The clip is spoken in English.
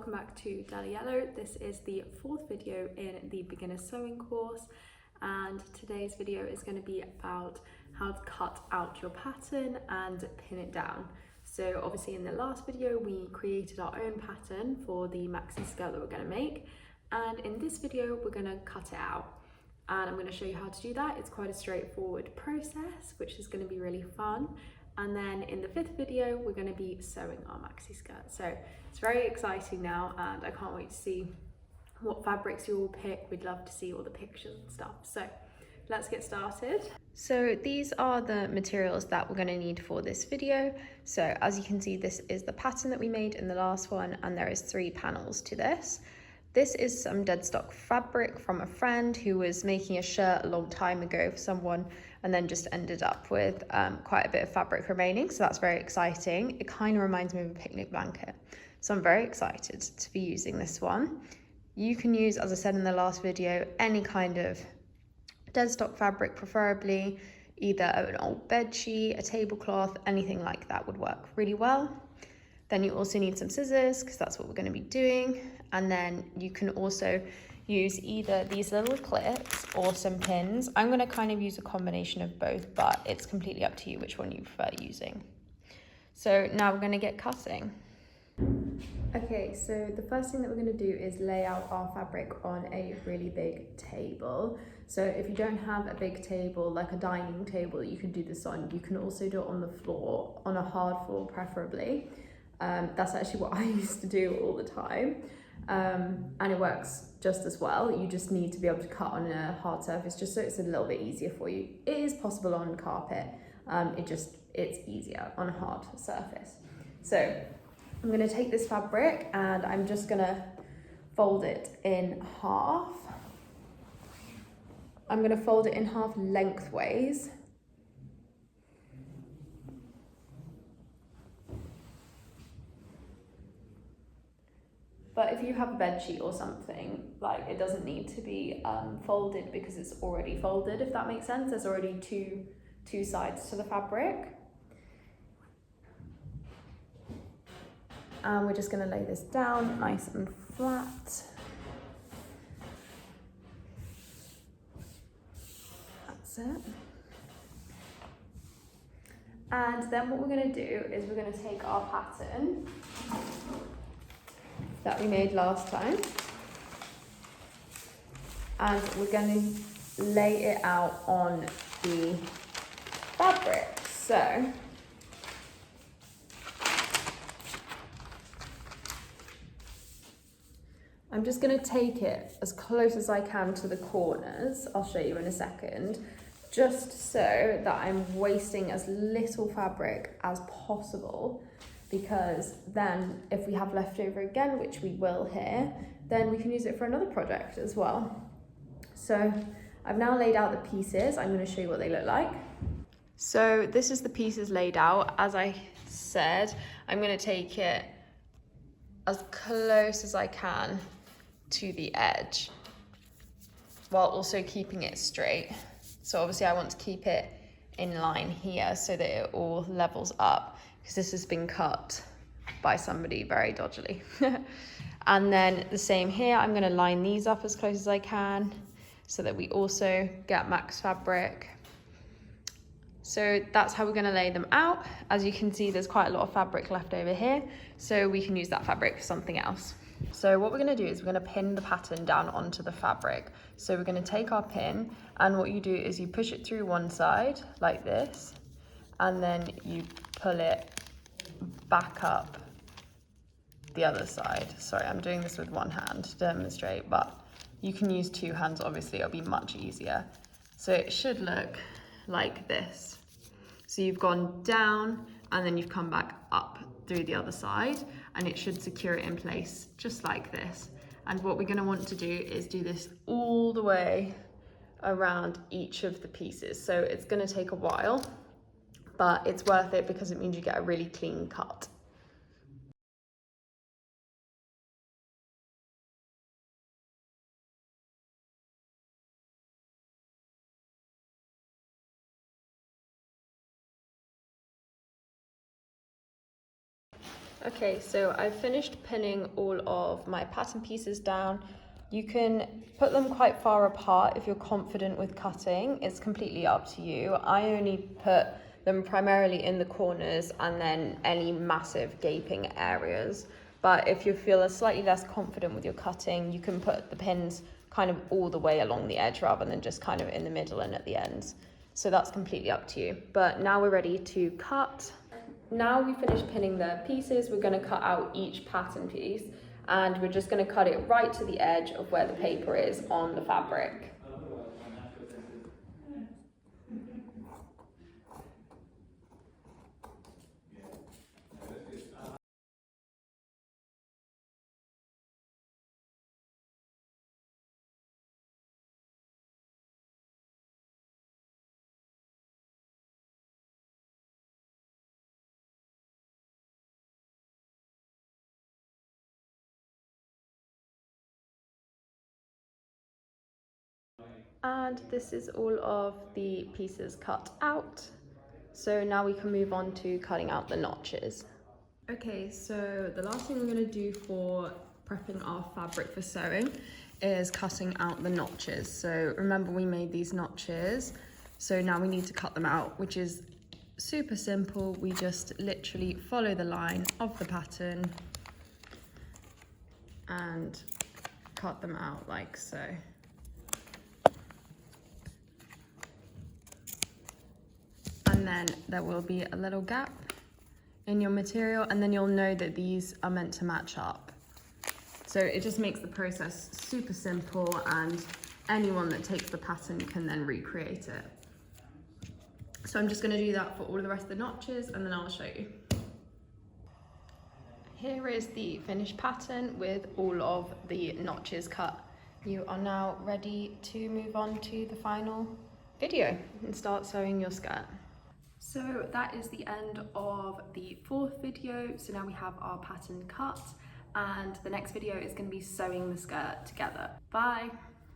welcome back to Dally Yellow. This is the fourth video in the beginner sewing course, and today's video is going to be about how to cut out your pattern and pin it down. So obviously in the last video we created our own pattern for the maxi skirt that we're going to make, and in this video we're going to cut it out. And I'm going to show you how to do that. It's quite a straightforward process, which is going to be really fun. And then in the fifth video, we're going to be sewing our maxi skirt. So it's very exciting now, and I can't wait to see what fabrics you all pick. We'd love to see all the pictures and stuff. So let's get started. So these are the materials that we're going to need for this video. So as you can see, this is the pattern that we made in the last one, and there is 3 panels to this. This is some dead stock fabric from a friend who was making a shirt a long time ago for someone, and then just ended up with quite a bit of fabric remaining. So that's very exciting. It kind of reminds me of a picnic blanket. So I'm very excited to be using this one. You can use, as I said in the last video, any kind of dead stock fabric, preferably either an old bed sheet, a tablecloth, anything like that would work really well. Then you also need some scissors, because that's what we're going to be doing. And then you can also use either these little clips or some pins. I'm going to kind of use a combination of both, but it's completely up to you which one you prefer using. So now we're going to get cutting. Okay, so the first thing that we're going to do is lay out our fabric on a really big table. So if you don't have a big table, like a dining table, you can do this on. You can also do it on the floor, on a hard floor preferably. That's actually what I used to do all the time, and it works just as well. You just need to be able to cut on a hard surface just so it's a little bit easier for you. It is possible on carpet, it's easier on a hard surface. So I'm going to take this fabric and I'm just going to fold it in half. I'm going to fold it in half lengthways. But if you have a bed sheet or something, like, it doesn't need to be folded because it's already folded, if that makes sense. There's already two sides to the fabric. And we're just going to lay this down nice and flat. That's it. And then what we're going to do is we're going to take our pattern that we made last time, and we're going to lay it out on the fabric. So I'm just going to take it as close as I can to the corners. I'll show you in a second, just so that I'm wasting as little fabric as possible, because then if we have leftover again, which we will here, then we can use it for another project as well. So I've now laid out the pieces. I'm going to show you what they look like. So this is the pieces laid out. As I said, I'm going to take it as close as I can to the edge while also keeping it straight. So obviously I want to keep it in line here so that it all levels up, because this has been cut by somebody very dodgily. And then the same here, I'm going to line these up as close as I can so that we also get max fabric. So that's how we're going to lay them out. As you can see, there's quite a lot of fabric left over here, so we can use that fabric for something else. So what we're going to do is we're going to pin the pattern down onto the fabric. So we're going to take our pin, and what you do is you push it through one side like this, and then you pull it back up the other side. Sorry, I'm doing this with one hand to demonstrate, but you can use 2 hands, obviously it'll be much easier. So it should look like this. So you've gone down and then you've come back up through the other side, and it should secure it in place just like this. And what we're going to want to do is do this all the way around each of the pieces. So it's going to take a while, but it's worth it because it means you get a really clean cut. Okay, so I've finished pinning all of my pattern pieces down. You can put them quite far apart if you're confident with cutting. It's completely up to you. I only put them primarily in the corners and then any massive gaping areas. But if you feel slightly less confident with your cutting, you can put the pins kind of all the way along the edge rather than just kind of in the middle and at the ends. So that's completely up to you. But now we're ready to cut. Now we've finished pinning the pieces, we're going to cut out each pattern piece, and we're just going to cut it right to the edge of where the paper is on the fabric. And this is all of the pieces cut out. So now we can move on to cutting out the notches. Okay, so the last thing we're going to do for prepping our fabric for sewing is cutting out the notches. So remember, we made these notches, so now we need to cut them out, which is super simple. We just literally follow the line of the pattern and cut them out like so. And then there will be a little gap in your material, and then you'll know that these are meant to match up. So it just makes the process super simple, and anyone that takes the pattern can then recreate it. So I'm just going to do that for all of the rest of the notches, and then I'll show you. Here is the finished pattern with all of the notches cut. You are now ready to move on to the final video and start sewing your skirt. So that is the end of the fourth video. So now we have our pattern cut, and the next video is going to be sewing the skirt together. Bye!